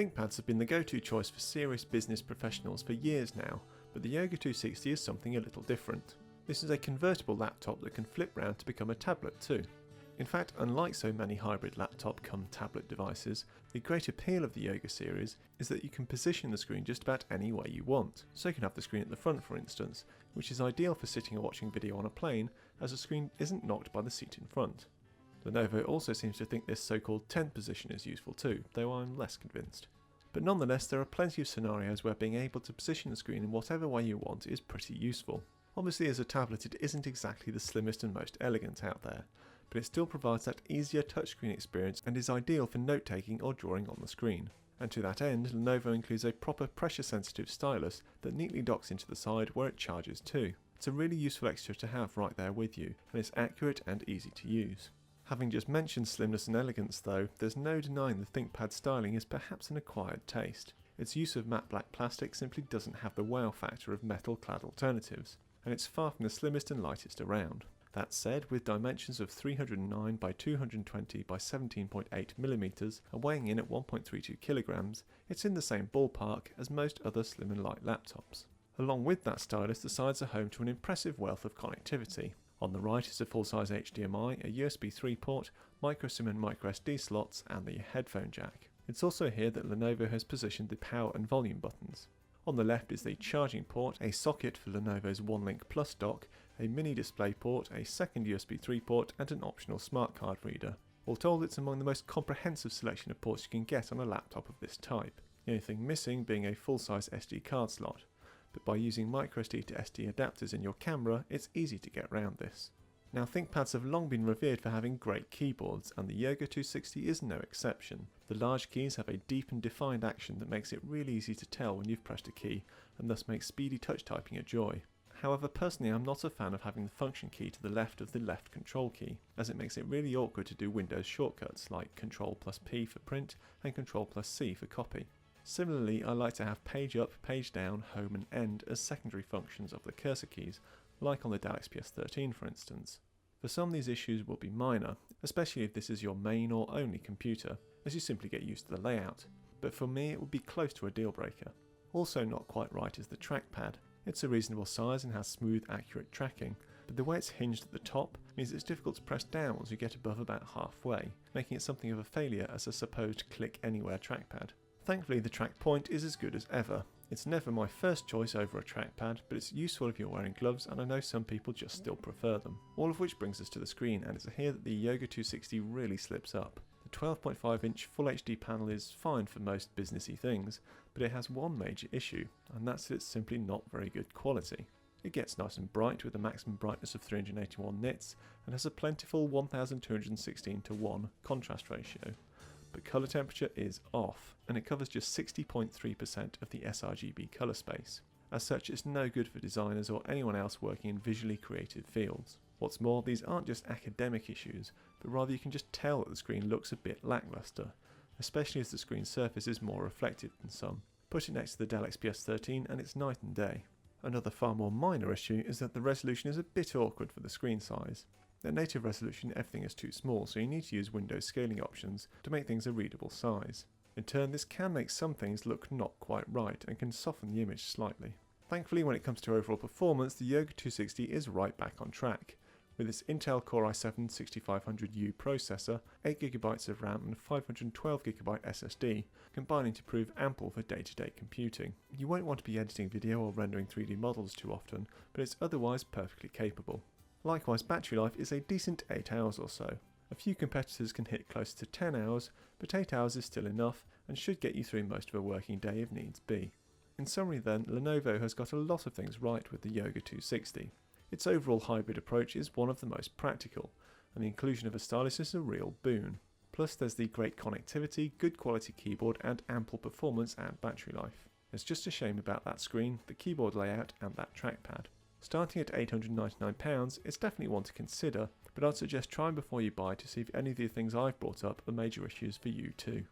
ThinkPads have been the go-to choice for serious business professionals for years now, but the Yoga 260 is something a little different. This is a convertible laptop that can flip round to become a tablet too. In fact, unlike so many hybrid laptop-cum-tablet devices, the great appeal of the Yoga series is that you can position the screen just about any way you want. So you can have the screen at the front, for instance, which is ideal for sitting or watching video on a plane, as the screen isn't knocked by the seat in front. Lenovo also seems to think this so-called tent position is useful too, though I'm less convinced. But nonetheless, there are plenty of scenarios where being able to position the screen in whatever way you want is pretty useful. Obviously, as a tablet it isn't exactly the slimmest and most elegant out there, but it still provides that easier touchscreen experience and is ideal for note-taking or drawing on the screen. And to that end, Lenovo includes a proper pressure-sensitive stylus that neatly docks into the side where it charges too. It's a really useful extra to have right there with you, and it's accurate and easy to use. Having just mentioned slimness and elegance though, there's no denying the ThinkPad styling is perhaps an acquired taste. Its use of matte black plastic simply doesn't have the wow factor of metal-clad alternatives, and it's far from the slimmest and lightest around. That said, with dimensions of 309 by 220 by 17.8mm and weighing in at 1.32 kg, it's in the same ballpark as most other slim and light laptops. Along with that stylus, the sides are home to an impressive wealth of connectivity. On the right is a full-size HDMI, a USB 3 port, microSIM and microSD slots, and the headphone jack. It's also here that Lenovo has positioned the power and volume buttons. On the left is the charging port, a socket for Lenovo's OneLink Plus dock, a mini display port, a second USB 3 port, and an optional smart card reader. All told, it's among the most comprehensive selection of ports you can get on a laptop of this type. The only thing missing being a full-size SD card slot. But by using microSD to SD adapters in your camera, it's easy to get around this. Now, ThinkPads have long been revered for having great keyboards, and the Yoga 260 is no exception. The large keys have a deep and defined action that makes it really easy to tell when you've pressed a key, and thus makes speedy touch typing a joy. However, personally I'm not a fan of having the function key to the left of the left control key, as it makes it really awkward to do Windows shortcuts like Ctrl+P for print and Ctrl+C for copy. Similarly, I like to have page up, page down, home and end as secondary functions of the cursor keys, like on the Dell XPS 13 for instance. For some, these issues will be minor, especially if this is your main or only computer, as you simply get used to the layout, but for me it would be close to a deal breaker. Also not quite right is the trackpad. It's a reasonable size and has smooth, accurate tracking, but the way it's hinged at the top means it's difficult to press down once you get above about halfway, making it something of a failure as a supposed click anywhere trackpad. Thankfully, the track point is as good as ever. It's never my first choice over a trackpad, but it's useful if you're wearing gloves, and I know some people just still prefer them. All of which brings us to the screen, and it's here that the Yoga 260 really slips up. The 12.5-inch Full HD panel is fine for most businessy things, but it has one major issue, and that's that it's simply not very good quality. It gets nice and bright with a maximum brightness of 381 nits, and has a plentiful 1216:1 contrast ratio. But colour temperature is off, and it covers just 60.3% of the sRGB colour space. As such, it's no good for designers or anyone else working in visually creative fields. What's more, these aren't just academic issues, but rather you can just tell that the screen looks a bit lacklustre, especially as the screen surface is more reflective than some. Put it next to the Dell XPS 13 and it's night and day. Another far more minor issue is that the resolution is a bit awkward for the screen size. At native resolution, everything is too small, so you need to use Windows scaling options to make things a readable size. In turn, this can make some things look not quite right and can soften the image slightly. Thankfully, when it comes to overall performance, the Yoga 260 is right back on track. With its Intel Core i7-6500U processor, 8GB of RAM and 512GB SSD, combining to prove ample for day-to-day computing. You won't want to be editing video or rendering 3D models too often, but it's otherwise perfectly capable. Likewise, battery life is a decent 8 hours or so. A few competitors can hit close to 10 hours, but 8 hours is still enough and should get you through most of a working day if needs be. In summary then, Lenovo has got a lot of things right with the Yoga 260. Its overall hybrid approach is one of the most practical, and the inclusion of a stylus is a real boon. Plus there's the great connectivity, good quality keyboard and ample performance and battery life. It's just a shame about that screen, the keyboard layout and that trackpad. Starting at £899, it's definitely one to consider, but I'd suggest trying before you buy to see if any of the things I've brought up are major issues for you too.